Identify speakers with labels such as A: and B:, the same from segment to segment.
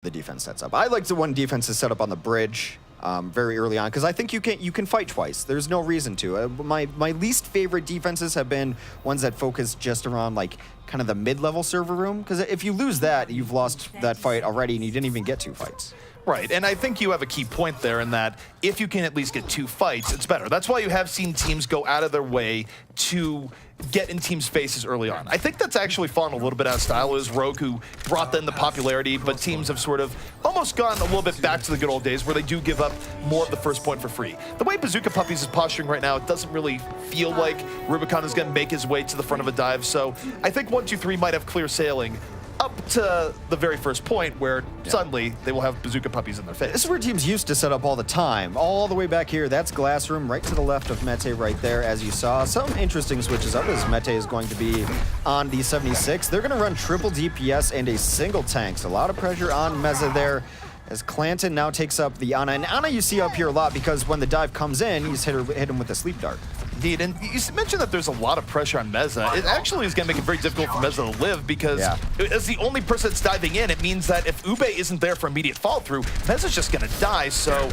A: the defense sets up. I like the one defense is set up on the bridge very early on because I think you can fight twice. There's no reason to. My least favorite defenses have been ones that focus just around like kind of the mid-level server room, because if you lose that, you've lost that fight already and you didn't even get 2 fights.
B: Right, and I think you have a key point there in that if you can at least get 2 fights, it's better. That's why you have seen teams go out of their way to get in teams' faces early on. I think that's actually fallen a little bit out of style. It was Rogue who brought in the popularity, but teams have sort of almost gone a little bit back to the good old days where they do give up more of the first point for free. The way Bazooka Puppiez is posturing right now, it doesn't really feel like Rubicon is going to make his way to the front of a dive, so I think 1-2-3 might have clear sailing up to the very first point where suddenly they will have Bazooka Puppiez in their face.
A: This is where teams used to set up all the time. All the way back here, that's Glass Room, right to the left of Mete right there, as you saw. Some interesting switches up as Mete is going to be on the 76. They're going to run triple DPS and a single tank. So a lot of pressure on Meza there, as Clanton now takes up the Ana. And Ana you see up here a lot because when the dive comes in, you just hit him with a sleep dart.
B: Indeed, and you mentioned that there's a lot of pressure on Meza. It actually is going to make it very difficult for Meza to live because as the only person that's diving in, it means that if Ube isn't there for immediate fall through, Meza's just going to die. So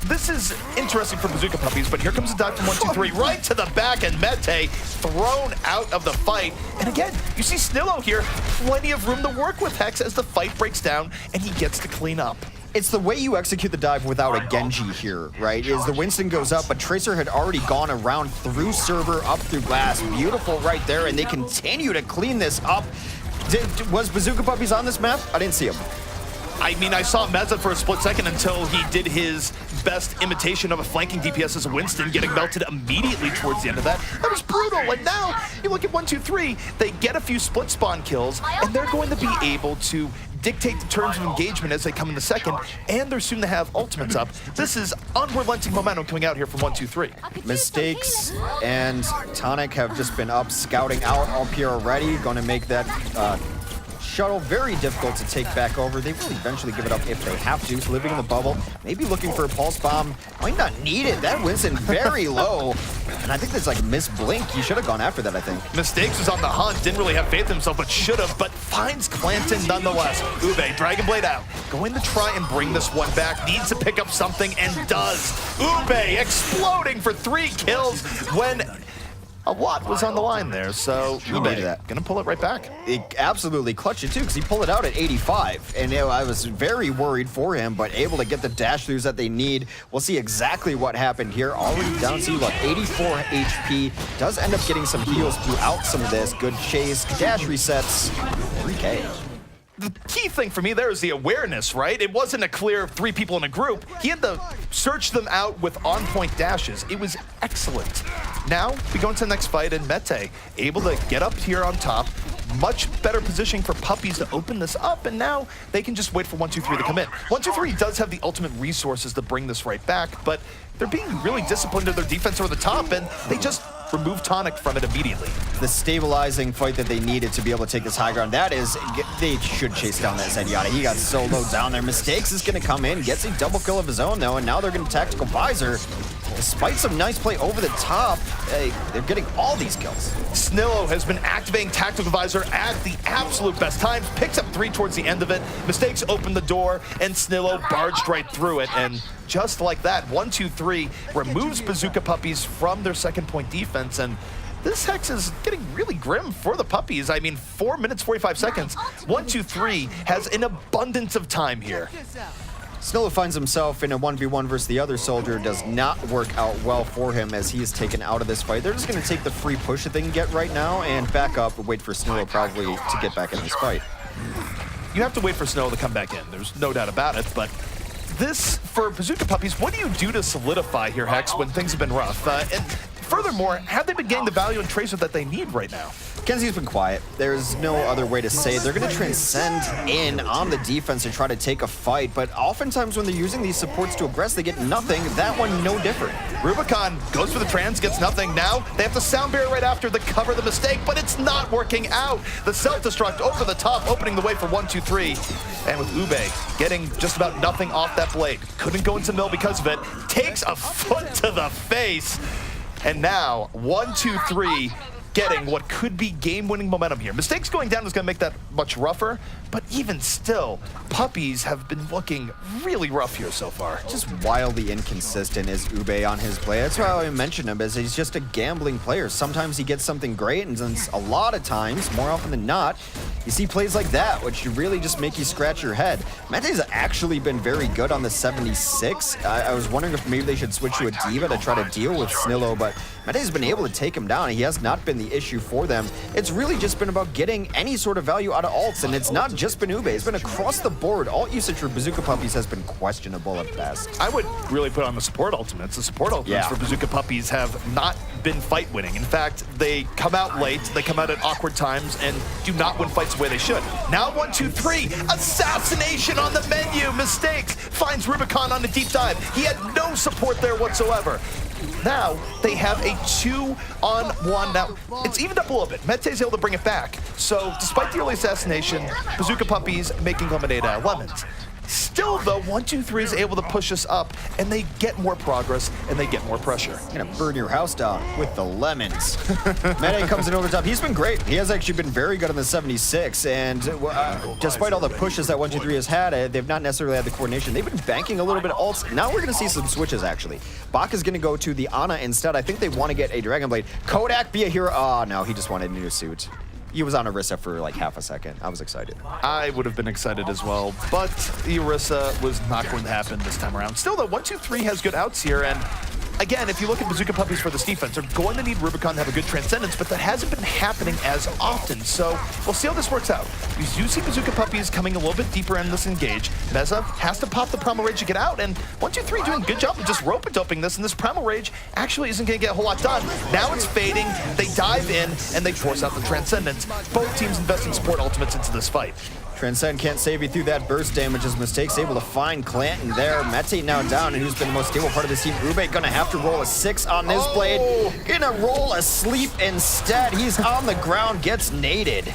B: this is interesting for Bazooka Puppiez, but here comes a dive from 1-2-3 right to the back, and Mete thrown out of the fight. And again, you see Snillo here, plenty of room to work with Hex as the fight breaks down and he gets to clean up.
A: It's the way you execute the dive without a Genji here, right? Is the Winston goes up, but Tracer had already gone around through server, up through glass. Beautiful right there, and they continue to clean this up. Was Bazooka Puppiez on this map? I didn't see him.
B: I mean, I saw Meza for a split second until he did his best imitation of a flanking DPS as Winston, getting melted immediately towards the end of that. That was brutal. And now you look at 1-2-3, they get a few split spawn kills, and they're going to be able to dictate the terms of engagement as they come in the second, and they're soon to have ultimates up. This is unrelenting momentum coming out here from 1-2-3.
A: Mistakes and Tonic have just been up scouting out up here already, going to make that shuttle very difficult to take back over. They will eventually give it up if they have to. Living in the bubble, maybe looking for a pulse bomb. Might not need it. That Winston very low. And I think that's like miss blink. He should have gone after that, I think.
B: Mistakes was on the hunt. Didn't really have faith in himself, but should have. But finds Clanton nonetheless. Ube, Dragon Blade out. Going to try and bring this one back. Needs to pick up something and does. Ube exploding for 3 kills when a lot was on the line there, so Ube gonna pull it right back.
A: It absolutely clutched it too, because he pulled it out at 85, and I was very worried for him, but able to get the dash throughs that they need. We'll see exactly what happened here. Already down to look, 84 HP. Does end up getting some heals throughout some of this. Good chase, dash resets, 3K.
B: The key thing for me there is the awareness, right? It wasn't a clear 3 people in a group. He had to search them out with on-point dashes. It was excellent. Now, we go into the next fight, and Mete able to get up here on top. Much better positioning for Puppies to open this up, and now they can just wait for 1-2-3 to come in. 1-2-3 does have the ultimate resources to bring this right back, but they're being really disciplined in their defense over the top, and they just remove Tonic from it immediately.
A: The stabilizing fight that they needed to be able to take this high ground, that is, they should chase down that Zenyatta. He got so low down there. Mistakes is going to come in, gets a double kill of his own though, and now they're going to Tactical Visor. Despite some nice play over the top, they're getting all these kills.
B: Snillo has been activating Tactical Visor at the absolute best times, picks up 3 towards the end of it. Mistakes open the door, and Snillo barged right through it, and just like that, 1-2-3 removes Bazooka Puppiez from their second point defense, and this Hex is getting really grim for the Puppies. I mean, 4 minutes, 45 seconds. 1-2-3 has an abundance of time here.
A: Snillo finds himself in a 1v1 versus the other soldier. Does not work out well for him as he is taken out of this fight. They're just going to take the free push that they can get right now and back up and wait for Snillo probably to get back in this fight.
B: You have to wait for Snillo to come back in. There's no doubt about it, but this, for Bazooka Puppiez, what do you do to solidify here, Hex, when things have been rough? And furthermore, have they been getting the value and Tracer that they need right now?
A: Kenzie's been quiet. There's no other way to say it. They're going to transcend in on the defense and try to take a fight, but oftentimes when they're using these supports to aggress, they get nothing. That one, no different.
B: Rubicon goes for the trans, gets nothing. Now they have the sound barrier right after to cover the mistake, but it's not working out. The self-destruct over the top, opening the way for 1-2-3. And with Ube getting just about nothing off that blade. Couldn't go into mill because of it. Takes a foot to the face. And now 1-2-3 getting what could be game-winning momentum here. Mistakes going down is going to make that much rougher, But even still, Puppies have been looking really rough here so far.
A: Just wildly inconsistent is Ube on his play. That's why I mentioned him, as he's just a gambling player. Sometimes he gets something great, and then a lot of times, more often than not, you see plays like that, which really just make you scratch your head. Mete's actually been very good on the 76. I was wondering if maybe they should switch to a Diva to try to deal with Snillo, but Mete's been able to take him down. He has not been the issue for them. It's really just been about getting any sort of value out of alts, and it's not just been Ube. It's been across the board. Alt usage for Bazooka Puppies has been questionable at best.
B: I would really put on the support ultimates. The support ultimates for Bazooka Puppies have not been fight winning. In fact, they come out late, they come out at awkward times, and do not win fights the way they should. Now 1, 2, 3, assassination on the menu, mistakes, finds Rubicon on the deep dive. He had no support there whatsoever. Now they have a 2-on-1. Now it's evened up a little bit. Mete's able to bring it back. So despite the early assassination, Bazooka Puppies making lemonade out of lemons. Still, though, 1, 2, 3 is able to push us up, and they get more progress, and they get more pressure.
A: You're gonna burn your house down with the lemons. Mete comes in over top. He's been great. He has actually been very good on the 76, and despite all the pushes that 1, 2, 3 has had, they've not necessarily had the coordination. They've been banking a little bit of ults. Now we're gonna see some switches, actually. Bak is gonna go to the Ana instead. I think they want to get a Dragon Blade. Kodak be a hero. Oh, no, he just wanted a new suit. He was on Orisa for like half a second. I was excited.
B: I would have been excited as well, but Orisa was not going to happen this time around. Still, though, 1, 2, 3 has good outs here, and again, if you look at Bazooka Puppies for this defense, they're going to need Rubicon to have a good transcendence, but that hasn't been happening as often, so we'll see how this works out. You do see Bazooka Puppies coming a little bit deeper in this engage. Meza has to pop the Primal Rage to get out, and 1, 2, 3 doing a good job of just rope-a-doping this, and this Primal Rage actually isn't going to get a whole lot done. Now it's fading, they dive in, and they force out the Transcendence. Both teams investing support ultimates into this fight.
A: Transcend can't save you through that burst damage as Mistakes able to find Clanton there. Mete now down, and who's been the most stable part of this team. Ube gonna have to roll a 6 on this blade. Gonna roll a sleep instead. He's on the ground, gets naded.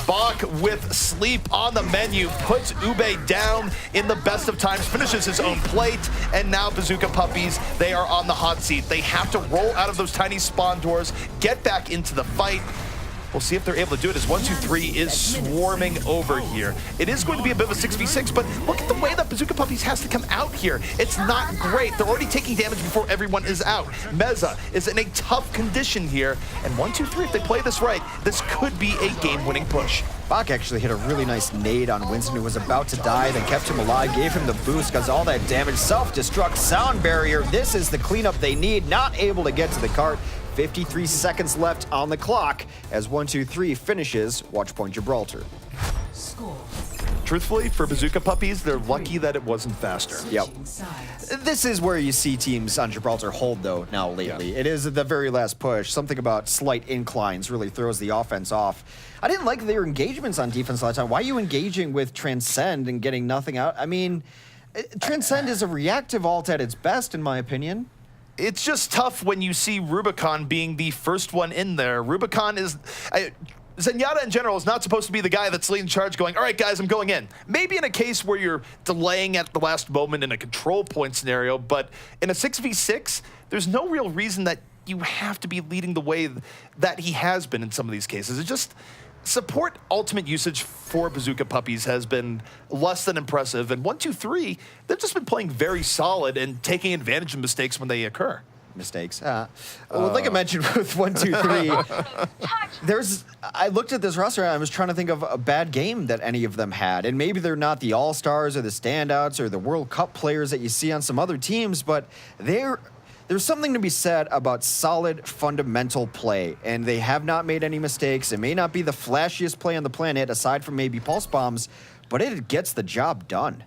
B: Bak with sleep on the menu, puts Ube down in the best of times, finishes his own plate, and now Bazooka Puppies, they are on the hot seat. They have to roll out of those tiny spawn doors, get back into the fight. We'll see if they're able to do it as 1, 2, 3 is swarming over here. It is going to be a bit of a 6v6, but look at the way that Bazooka Puppies has to come out here. It's not great. They're already taking damage before everyone is out. Meza is in a tough condition here, and 1, 2, 3, if they play this right, this could be a game-winning push.
A: Bak actually hit a really nice nade on Winston, who was about to die, then kept him alive, gave him the boost, because all that damage, self-destruct, sound barrier. This is the cleanup they need, not able to get to the cart. 53 seconds left on the clock as 1, 2, 3 finishes Watch Point Gibraltar.
C: Score.
B: Truthfully, for Bazooka Puppies, they're lucky that it wasn't faster.
A: Yep. This is where you see teams on Gibraltar hold, though, now lately. Yeah. It is the very last push. Something about slight inclines really throws the offense off. I didn't like their engagements on defense a lot of time. Why are you engaging with Transcend and getting nothing out? I mean, Transcend is a reactive ult at its best, in my opinion.
B: It's just tough when you see Rubicon being the first one in there. Rubicon is... Zenyatta in general is not supposed to be the guy that's leading charge going, all right, guys, I'm going in. Maybe in a case where you're delaying at the last moment in a control point scenario, but in a 6v6, there's no real reason that you have to be leading the way that he has been in some of these cases. It just... Support ultimate usage for Bazooka Puppies has been less than impressive, and 1, 2, 3, they've just been playing very solid and taking advantage of mistakes when they occur.
A: Mistakes. Well, like I mentioned with 1, 2, 3, I looked at this roster and I was trying to think of a bad game that any of them had, and maybe they're not the all-stars or the standouts or the World Cup players that you see on some other teams, but there's something to be said about solid, fundamental play, and they have not made any mistakes. It may not be the flashiest play on the planet, aside from maybe pulse bombs, but it gets the job done.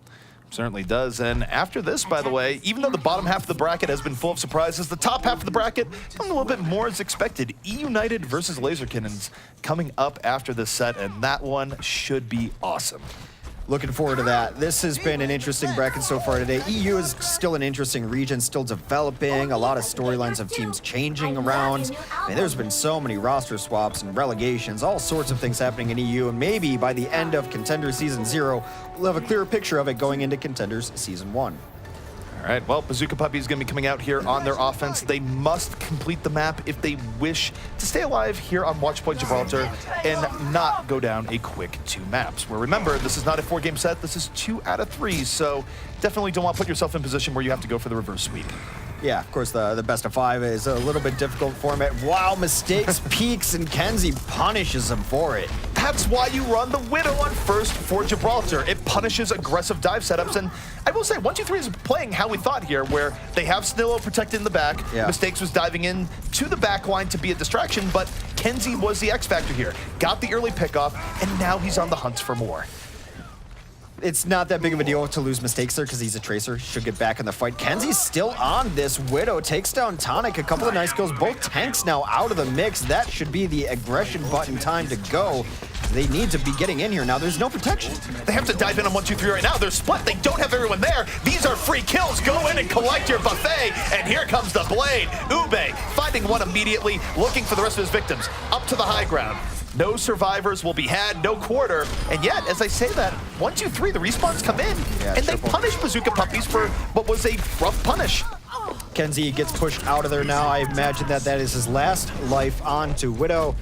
B: Certainly does, and after this, by the way, even though the bottom half of the bracket has been full of surprises, the top half of the bracket coming a little bit more as expected. E-United versus Laser Cannons coming up after this set, and that one should be awesome.
A: Looking forward to that. This has been an interesting bracket so far today. EU is still an interesting region, still developing. A lot of storylines of teams changing around. I mean, there's been so many roster swaps and relegations, all sorts of things happening in EU, and maybe by the end of Contenders Season 0, we'll have a clearer picture of it going into Contenders Season 1.
B: All right, well, Bazooka Puppiez is going to be coming out here on their offense. They must complete the map if they wish to stay alive here on Watch Point Gibraltar and not go down a quick 2 maps. Where remember, this is not a 4-game set, this is 2 out of 3, so definitely don't want to put yourself in a position where you have to go for the reverse sweep.
A: Yeah, of course, the best of 5 is a little bit difficult format. Wow, mistakes, peaks, and Kenzie punishes him for it.
B: That's why you run the Widow on first for Gibraltar. It punishes aggressive dive setups, and I will say, 1-2-3 is playing how we thought here, where they have Snillo protected in the back.
A: Yeah.
B: Mistakes was diving in to the back line to be a distraction, but Kenzie was the X factor here. Got the early pickoff, and now he's on the hunt for more.
A: It's not that big of a deal to lose mistakes there because he's a tracer. Should get back in the fight. Kenzie's still on this. Widow takes down Tonic. A couple of nice kills. Both tanks now out of the mix. That should be the aggression button time to go. They need to be getting in here now. There's no protection.
B: They have to dive in on 1-2-3 right now. They're split. They don't have everyone there. These are free kills. Go in and collect your buffet. And here comes the blade. Ube finding one immediately, looking for the rest of his victims. Up to the high ground. No survivors will be had, no quarter. And yet, as I say that, 1-2-3, the respawns come in, and they punish Bazooka Puppiez for what was a rough punish.
A: Kenzie gets pushed out of there now. I imagine that is his last life on to Widow.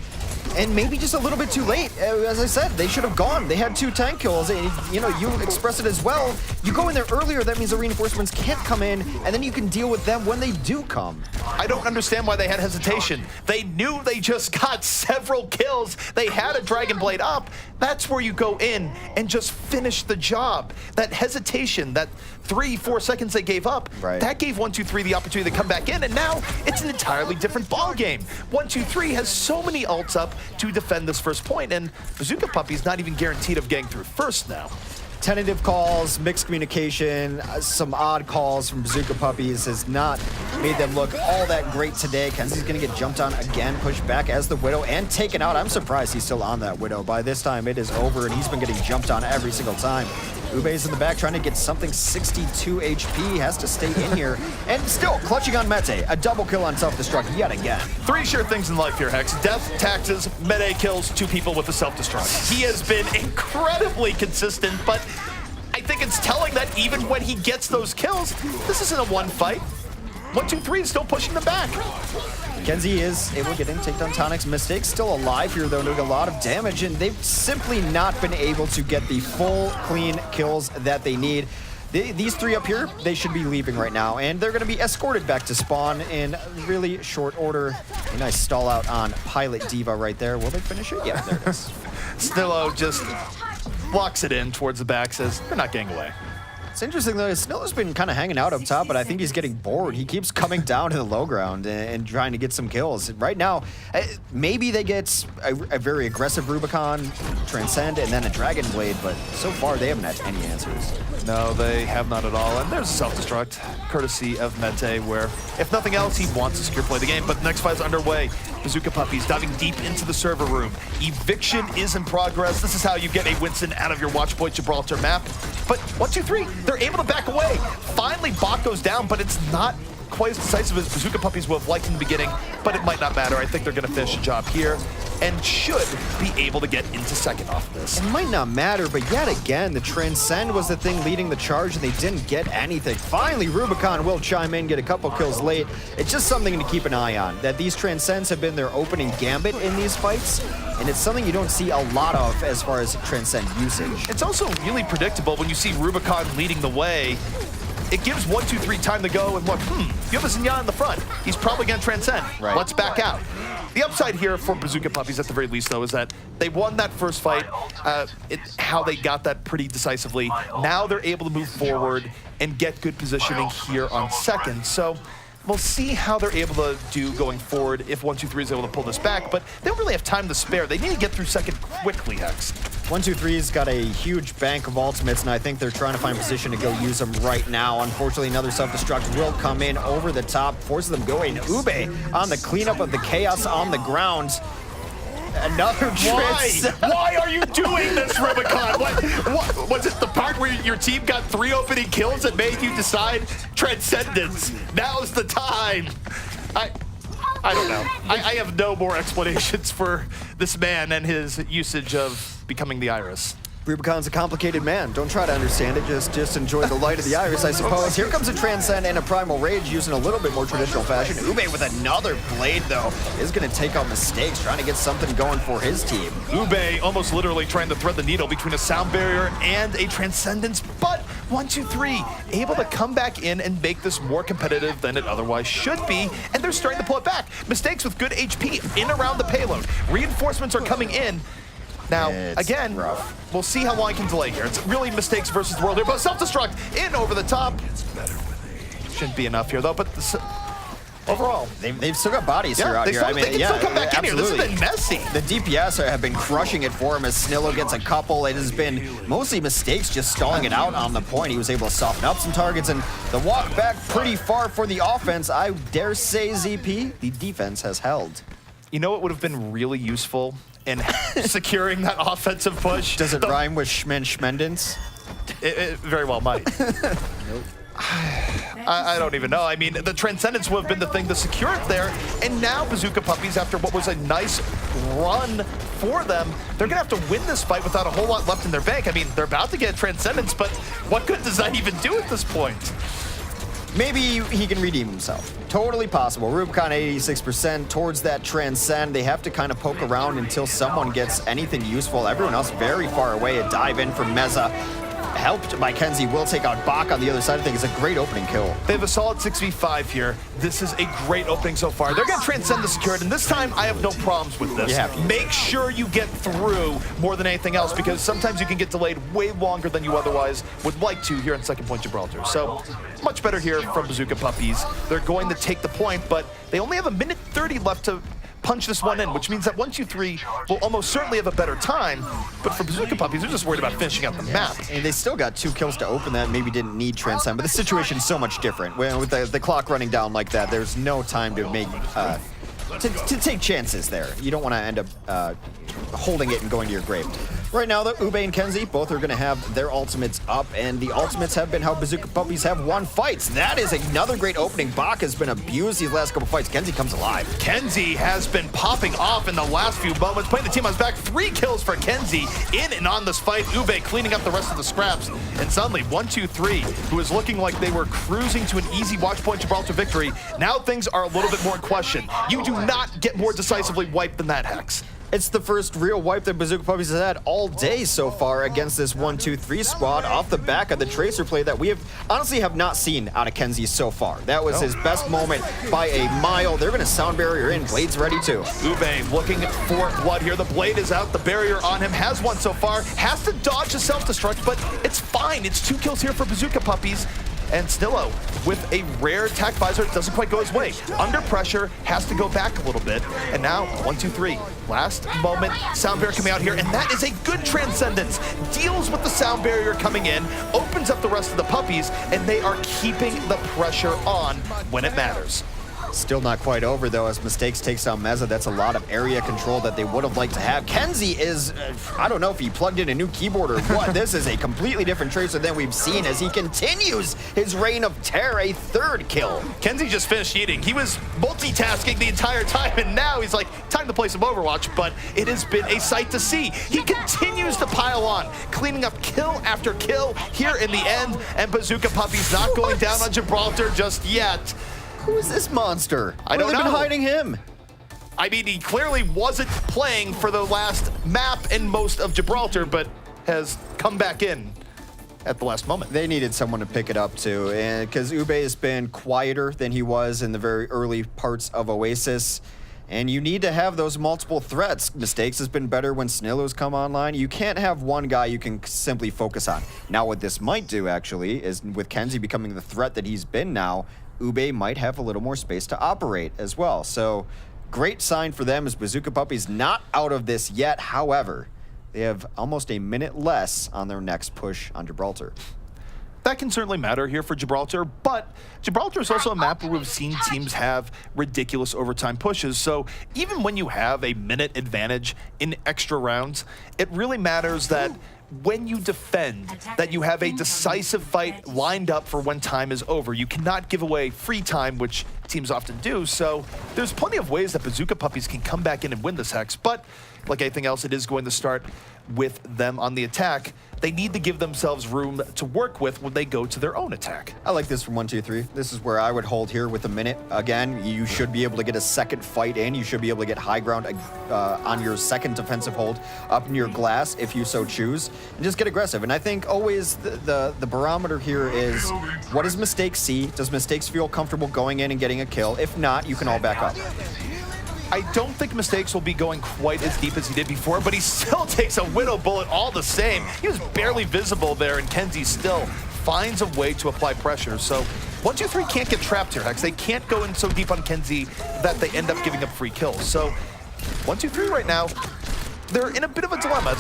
A: And maybe just a little bit too late. As I said, they should have gone. They had 2 tank kills. You know, you express it as well. You go in there earlier, that means the reinforcements can't come in, and then you can deal with them when they do come.
B: I don't understand why they had hesitation. They knew they just got several kills. They had a Dragon Blade up. That's where you go in and just finish the job. That hesitation, that 3-4 seconds they gave up, that gave 1-2-3 the opportunity to come back in, and now it's an entirely different ball game. 1-2-3 has so many ults up to defend this first point, and Bazooka Puppiez not even guaranteed of getting through first now.
A: Tentative calls, mixed communication, some odd calls from Bazooka Puppiez has not made them look all that great today. Kenzie's going to get jumped on again, pushed back as the Widow, and taken out. I'm surprised he's still on that Widow. By this time, it is over, and he's been getting jumped on every single time. Ube's in the back trying to get something 62 HP, has to stay in here, and still clutching on Mete. A double kill on self-destruct yet again. 3
B: sure things in life here, Hex. Death, taxes, Mete kills 2 people with a self-destruct. He has been incredibly consistent, but I think it's telling that even when he gets those kills, this isn't a 1 fight. 1-2-3 is still pushing them back.
A: Kenzie is able to get in, take down Tonic's mistakes. Still alive here, though, doing a lot of damage, and they've simply not been able to get the full, clean kills that they need. These 3 up here, they should be leaving right now, and they're going to be escorted back to spawn in really short order. A nice stall out on Pilot Diva right there. Will they finish it? Yeah, there it is.
B: Snillo just blocks it in towards the back, says, they're not getting away.
A: It's interesting, though. Snillo's been kind of hanging out up top, but I think he's getting bored. He keeps coming down to the low ground and trying to get some kills. Right now, maybe they get a very aggressive Rubicon, Transcend, and then a Dragon Blade, but so far they haven't had any answers.
B: No, they have not at all. And there's a self-destruct, courtesy of Mete, where, if nothing else, he wants to secure play the game. But the next fight is underway. Bazooka Puppiez diving deep into the server room. Eviction is in progress. This is how you get a Winston out of your Watch Point Gibraltar map. But 1-2-3, they're able to back away. Finally, Bot goes down, but it's not quite as decisive as Bazooka Puppiez would have liked in the beginning, but it might not matter. I think they're going to finish the job here and should be able to get into second off this.
A: It might not matter, but yet again, the Transcend was the thing leading the charge, and they didn't get anything. Finally, Rubicon will chime in, get a couple kills late. It's just something to keep an eye on, that these Transcends have been their opening gambit in these fights, and it's something you don't see a lot of as far as Transcend usage.
B: It's also really predictable when you see Rubicon leading the way. It gives 1-2-3 time to go and look, you have a Zinyan in the front. He's probably going to Transcend.
A: Right.
B: Let's back out. The upside here for Bazooka Puppiez, at the very least, though, is that they won that first fight, how they got that pretty decisively. Now they're able to move forward and get good positioning here on second. So we'll see how they're able to do going forward if 1-2-3 is able to pull this back, but they don't really have time to spare. They need to get through second quickly, Hex.
A: 1-2-3's got a huge bank of ultimates, and I think they're trying to find position to go use them right now. Unfortunately, another self-destruct will come in over the top, forces them going. Ube on the cleanup of the chaos on the ground. Another Transcend.
B: Why are you doing this, Rubicon? What was it the part where your team got 3 opening kills that made you decide Transcendence? Now's the time. I don't know. I have no more explanations for this man and his usage of becoming the Iris.
A: Rubicon's a complicated man. Don't try to understand it. Just enjoy the light of the iris, I suppose. Here comes a Transcend and a Primal Rage using a little bit more traditional fashion. Ube with another Blade, though, is going to take out Mistakes, trying to get something going for his team.
B: Ube almost literally trying to thread the needle between a Sound Barrier and a Transcendence, but 1-2-3 able to come back in and make this more competitive than it otherwise should be, and they're starting to pull it back. Mistakes with good HP in around the payload. Reinforcements are coming in. Now, again, we'll see how long it can delay here. It's really Mistakes versus the world here, but self-destruct in over the top. Shouldn't be enough here, though, but overall,
A: they've still got bodies here out here.
B: They can still come back in here. This has been messy.
A: The DPS have been crushing it for him as Snillo gets a couple. It has been mostly Mistakes just stalling it out on the point. He was able to soften up some targets, and the walk back pretty far for the offense. I dare say, ZP, the defense has held.
B: You know what would have been really useful in securing that offensive push?
A: Does it rhyme with Schmendens?
B: It very well might.
A: Nope.
B: I don't even know. I mean, the Transcendence would have been the thing to secure it there, and now Bazooka Puppiez, after what was a nice run for them, they're going to have to win this fight without a whole lot left in their bank. I mean, they're about to get Transcendence, but what good does that even do at this point?
A: Maybe he can redeem himself. Totally possible. Rubicon 86% towards that Transcend. They have to kind of poke around until someone gets anything useful. Everyone else very far away. A dive in from Meza. Helped by Kenzie, will take out Bach on the other side of things. It's a great opening kill.
B: They have a solid 6v5 here. This is a great opening so far. They're going to transcend the security, and this time I have no problems with this.
A: Yeah.
B: Make sure you get through more than anything else, because sometimes you can get delayed way longer than you otherwise would like to here in Second Point Gibraltar. So much better here from Bazooka Puppiez. They're going to take the point, but they only have a minute 30 left to punch this one in, which means that 1-2-3 will almost certainly have a better time. But for Bazooka Puppiez, they're just worried about finishing out the map.
A: And they still got 2 kills to open that, maybe didn't need Transcend, but the situation's so much different. With the clock running down like that, there's no time to make to take chances there. You don't want to end up holding it and going to your grave. Right now, though, Ube and Kenzie both are going to have their ultimates up, and the ultimates have been how Bazooka Puppiez have won fights. That is another great opening. Bach has been abused these last couple fights. Kenzie comes alive. Kenzie
B: has been popping off in the last few moments, putting the team on his back. 3 kills for Kenzie in and on this fight. Ube cleaning up the rest of the scraps, and suddenly 1-2-3, who is looking like they were cruising to an easy Watch Point Gibraltar victory. Now things are a little bit more in question. You do not get more decisively wiped than that, Hex.
A: It's the first real wipe that Bazooka Puppiez has had all day so far against this 1-2-3 squad off the back of the Tracer play that we honestly have not seen out of Kenzie so far. That was his best moment by a mile. They're going to Sound Barrier in. Blade's ready too.
B: Ube looking for blood here. The Blade is out. The barrier on him. Has one so far. Has to dodge the self-destruct, but it's fine. It's 2 kills here for Bazooka Puppiez. And Snillo, with a rare attack visor, doesn't quite go his way. Under pressure, has to go back a little bit. And now, 1-2-3. Last moment, Sound Barrier coming out here, and that is a good Transcendence. Deals with the Sound Barrier coming in, opens up the rest of the Puppies, and they are keeping the pressure on when it matters.
A: Still not quite over, though, as Mistakes takes down Meza. That's a lot of area control that they would have liked to have. Kenzie is, I don't know if he plugged in a new keyboard or what. This is a completely different Tracer than we've seen as he continues his reign of terror, a 3rd kill.
B: Kenzie just finished eating. He was multitasking the entire time, and now he's like, time to play some Overwatch, but it has been a sight to see. He continues to pile on, cleaning up kill after kill here in the end, and Bazooka Puppiez not going down on Gibraltar just yet.
A: Who is this monster?
B: I don't know.
A: They've been hiding him.
B: I mean, he clearly wasn't playing for the last map and most of Gibraltar, but has come back in at the last moment.
A: They needed someone to pick it up too, and because Ube has been quieter than he was in the very early parts of Oasis. And you need to have those multiple threats. Mistakes has been better when Snillo's come online. You can't have one guy you can simply focus on. Now what this might do, actually, is with Kenzie becoming the threat that he's been now, Ube might have a little more space to operate as well. So great sign for them as Bazooka Puppiez not out of this yet. However, they have almost a minute less on their next push on Gibraltar.
B: That can certainly matter here for Gibraltar, but Gibraltar is also a map where we've seen teams have ridiculous overtime pushes. So even when you have a minute advantage in extra rounds, it really matters that when you defend, that you have a decisive fight lined up for when time is over. You cannot give away free time, which teams often do. So there's plenty of ways that Bazooka Puppiez can come back in and win this, Hex, but like anything else, it is going to start with them on the attack. They need to give themselves room to work with when they go to their own attack.
A: I like this from 1-2-3. This is where I would hold here with a minute. Again, you should be able to get a second fight in. You should be able to get high ground on your second defensive hold up near glass if you so choose, and just get aggressive. And I think always the barometer here is, what does Mistakes see? Does Mistakes feel comfortable going in and getting a kill? If not, you can all back up.
B: I don't think Mistakes will be going quite as deep as he did before, but he still takes a Widow bullet all the same. He was barely visible there, and Kenzie still finds a way to apply pressure. So 1-2-3 can't get trapped here, Hex. They can't go in so deep on Kenzie that they end up giving up free kills. So 1-2-3 right now, they're in a bit of a dilemma.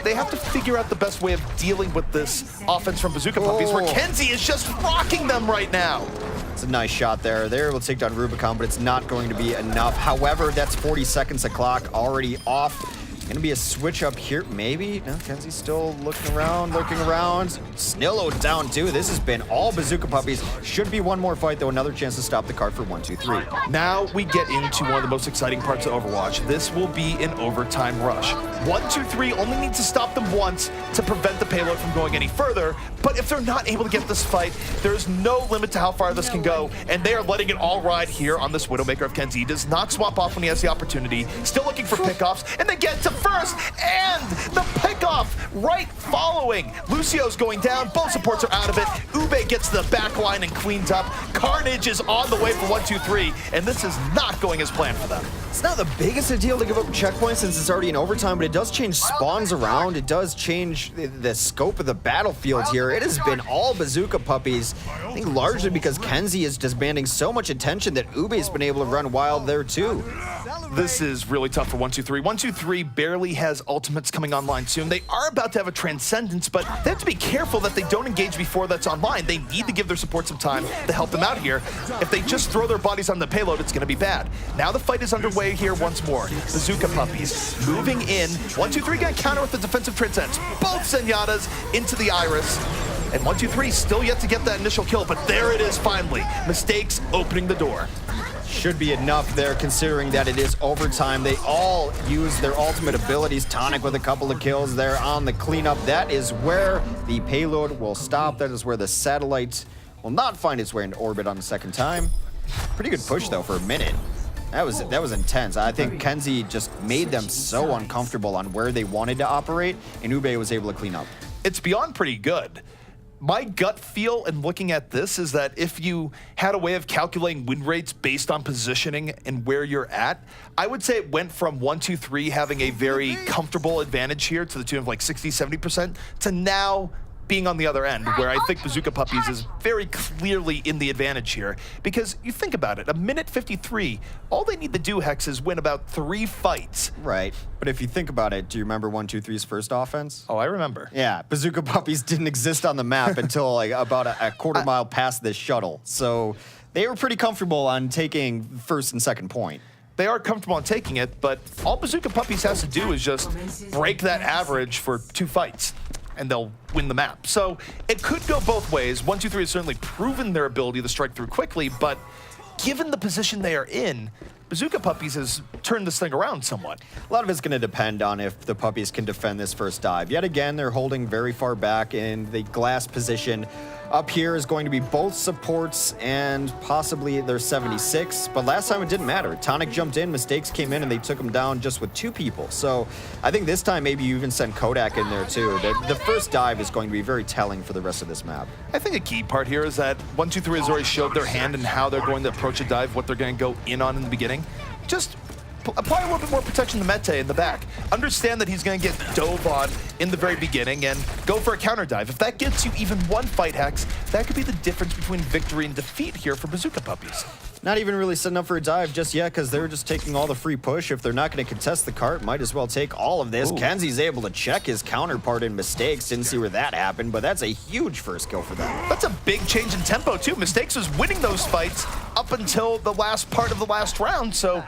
B: They have to figure out the best way of dealing with this offense from Bazooka Puppiez, where Kenzie is just rocking them right now.
A: It's a nice shot there. They're able to take down Rubicon, but it's not going to be enough. However, that's 40 seconds of clock already off. Gonna be a switch up here, maybe? No, Kenzie's still looking around, Snillo down too. This has been all Bazooka Puppies. Should be one more fight, though. Another chance to stop the card for 1-2-3.
B: Now we get into one of the most exciting parts of Overwatch. This will be an overtime rush. 1-2-3 only needs to stop them once to prevent the payload from going any further. But if they're not able to get this fight, there's no limit to how far this can go, and they are letting it all ride here on this Widowmaker of Kenzie. He does not swap off when he has the opportunity. Still looking for pickoffs, and they get to first, and the pickoff right following. Lucio's going down, both supports are out of it. Ube gets the back line and cleans up. Carnage is on the way for 1-2-3, and this is not going as planned for them.
A: It's not the biggest of deal to give up checkpoints since it's already in overtime, but it does change spawns around. It does change the scope of the battlefield here. It has been all Bazooka Puppies, I think largely because Kenzie is demanding so much attention that Ube's been able to run wild there too.
B: This is really tough for 1-2-3. 1-2-3 barely has ultimates coming online soon. They are about to have a Transcendence, but they have to be careful that they don't engage before that's online. They need to give their support some time to help them out here. If they just throw their bodies on the payload, it's going to be bad. Now the fight is underway here once more. Bazooka Puppies moving in. 1-2-3 got counter with the defensive Transcendence. Both Senatas into the Iris. And 1-2-3 still yet to get that initial kill, but there it is finally. Mistakes opening the door.
A: Should be enough there considering that it is overtime. They all use their ultimate abilities. Tonic with a couple of kills there on the cleanup. That is where the payload will stop. That is where the satellite will not find its way into orbit on the second time. Pretty good push though for a minute. That was intense. I think Kenzie just made them so uncomfortable on where they wanted to operate, and Ube was able to clean up.
B: It's beyond pretty good. My gut feel in looking at this is that if you had a way of calculating win rates based on positioning and where you're at, I would say it went from 1-2-3 having a very comfortable advantage here to the tune of like 60-70% to now being on the other end, where I think Bazooka Puppiez is very clearly in the advantage here. Because you think about it, a minute 53, all they need to do, Hex, is win about 3 fights.
A: Right. But if you think about it, do you remember 1-2-3's first offense?
B: Oh, I remember.
A: Yeah, Bazooka Puppies didn't exist on the map until like about a quarter mile past this shuttle. So they were pretty comfortable on taking first and second point.
B: They are comfortable on taking it, but all Bazooka Puppiez has to do is just break that average for 2 fights. And they'll win the map. So it could go both ways. 1-2-3 has certainly proven their ability to strike through quickly, but given the position they are in, Bazooka Puppiez has turned this thing around somewhat.
A: A lot of it's going to depend on if the Puppies can defend this first dive. Yet again, they're holding very far back in the glass position. Up here is going to be both supports and possibly their 76, but last time it didn't matter. Tonic jumped in, Mistakes came in, and they took him down just with 2 people. So I think this time maybe you even send Kodak in there too. The first dive is going to be very telling for the rest of this map.
B: I think a key part here is that 1-2-3 has already showed their hand and how they're going to approach a dive, what they're going to go in on in the beginning. Just apply a little bit more protection to Mete in the back. Understand that he's going to get dove on in the very beginning and go for a counter dive. If that gets you even 1 fight, Hex, that could be the difference between victory and defeat here for Bazooka Puppies.
A: Not even really setting up for a dive just yet because they're just taking all the free push. If they're not going to contest the cart, might as well take all of this. Ooh. Kenzie's able to check his counterpart in Mistakes. Didn't see where that happened, but that's a huge first kill for them.
B: That's a big change in tempo, too. Mistakes was winning those fights up until the last part of the last round, so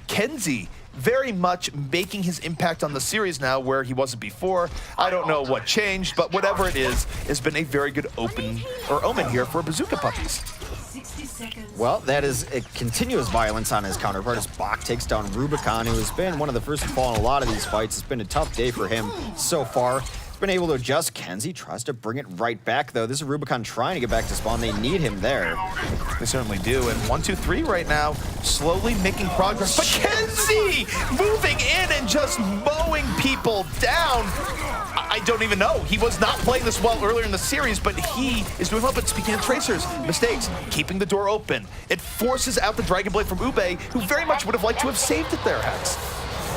B: Kenzie very much making his impact on the series now where he wasn't before. I don't know what changed, but whatever it is, has been a very good omen here for Bazooka Puppies.
C: 60 seconds.
A: Well, that is a continuous violence on his counterpart as Bach takes down Rubicon, who has been one of the first to fall in a lot of these fights. It's been a tough day for him so far. He's been able to adjust. Kenzie tries to bring it right back, though. This is Rubicon trying to get back to spawn. They need him there.
B: They certainly do. And 1, 2, 3 right now, slowly making progress. But Kenzie moving in and just mowing people down. I don't even know. He was not playing this well earlier in the series, but he is doing well. But speaking of Tracers, mistakes, keeping the door open. It forces out the Dragon Blade from Ube, who very much would have liked to have saved it there, Hex.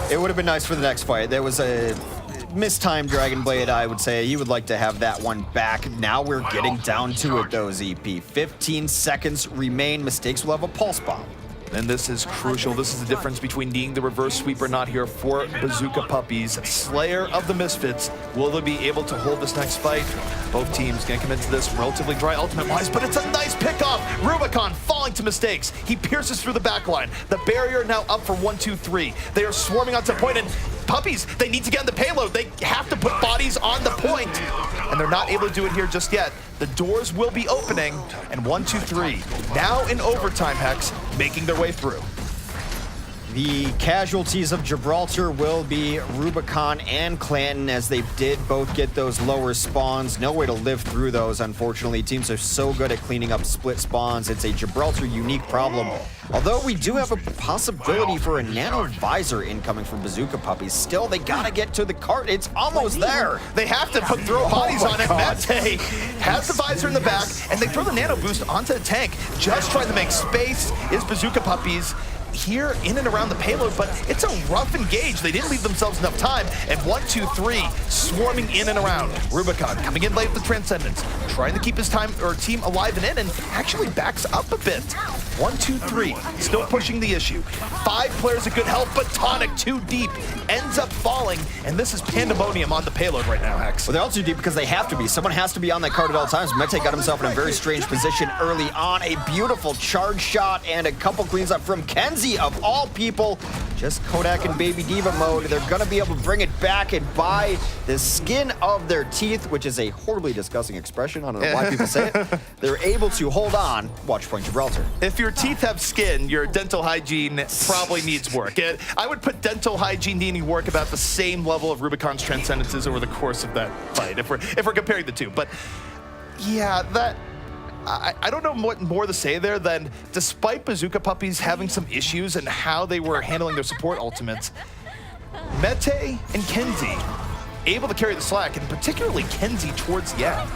A: It would have been nice for the next fight. There was a mistimed Dragon Blade, I would say. You would like to have that one back. Now we're getting down to it, though, ZP. 15 seconds remain. Mistakes will have a pulse bomb.
B: And this is crucial. This is the difference between being the reverse sweeper not here for Bazooka Puppiez. Slayer of the Misfits. Will they be able to hold this next fight? Both teams going to come into this relatively dry ultimate-wise, but it's a nice pickoff. Rubicon falling to mistakes. He pierces through the back line. The barrier now up for 1, 2, 3. They are swarming onto point, and Puppies, they need to get on the payload. They have to put bodies on the point, and they're not able to do it here just yet. The doors will be opening, and 1, 2, 3. Now in overtime, Hex, making their way through.
A: The casualties of Gibraltar will be Rubicon and Clanton, as they did both get those lower spawns. No way to live through those, unfortunately. Teams are so good at cleaning up split spawns. It's a Gibraltar unique problem. Although we do have a possibility for a nano visor incoming from Bazooka Puppiez. Still, they gotta get to the cart. It's almost there.
B: They have to throw bodies on it. Mete has the visor in the back, and they throw the nano boost onto the tank. Just trying to make space is Bazooka Puppiez here in and around the payload, but it's a rough engage. They didn't leave themselves enough time. And 1, 2, 3 swarming in and around. Rubicon coming in late with the Transcendence, trying to keep his team alive and in, and actually backs up a bit. 1, 2, 3 still pushing the issue. 5 players of good health, but Tonic too deep ends up falling, and this is pandemonium on the payload right now, Hex.
A: Well, they're all too deep because they have to be. Someone has to be on that card at all times. Mete got himself in a very strange position early on. A beautiful charge shot and a couple cleans up from Kenzie, of all people. Just Kodak and Baby Diva mode. They're gonna be able to bring it back and by the skin of their teeth, which is a horribly disgusting expression. I don't know why people say it. They're able to hold on. Watch point Gibraltar.
B: If your teeth have skin, your dental hygiene probably needs work. I would put dental hygiene needing work about the same level of Rubicon's Transcendences over the course of that fight, if we're comparing the two. But yeah, that I don't know what more to say there than, despite Bazooka Puppiez having some issues and how they were handling their support ultimates, Mete and Kenzie able to carry the slack, and particularly Kenzie towards the end.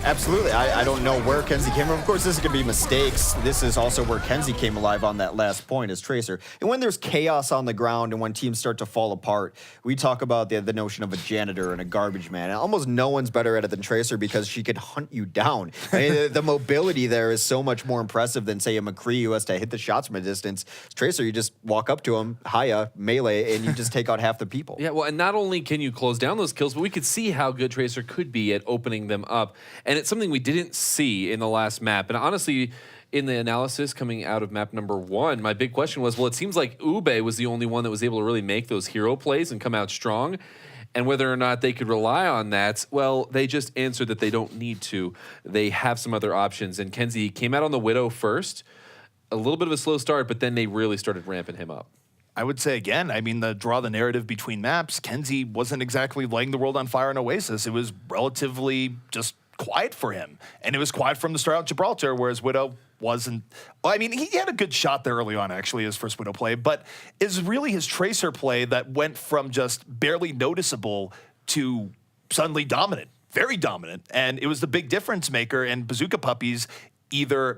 A: Absolutely. I don't know where Kenzie came from. Of course, this is going to be mistakes. This is also where Kenzie came alive on that last point as Tracer. And when there's chaos on the ground and when teams start to fall apart, we talk about the notion of a janitor and a garbage man. And almost no one's better at it than Tracer because she could hunt you down. I mean, the mobility there is so much more impressive than, say, a McCree who has to hit the shots from a distance. Tracer, you just walk up to him, hiya, melee, and you just take out half the people.
D: Yeah, well, and not only can you close down those kills, but we could see how good Tracer could be at opening them up. And it's something we didn't see in the last map. And honestly, in the analysis coming out of map number 1, my big question was, well, it seems like Ube was the only one that was able to really make those hero plays and come out strong. And whether or not they could rely on that, well, they just answered that they don't need to. They have some other options. And Kenzie came out on the Widow first. A little bit of a slow start, but then they really started ramping him up.
B: I would say, again, I mean, draw the narrative between maps, Kenzie wasn't exactly lighting the world on fire in Oasis. It was relatively just quiet for him. And it was quiet from the start out Gibraltar, whereas Widow wasn't. Well, I mean, he had a good shot there early on, actually, his first Widow play, but it's really his Tracer play that went from just barely noticeable to suddenly dominant, very dominant. And it was the big difference maker, and Bazooka Puppiez either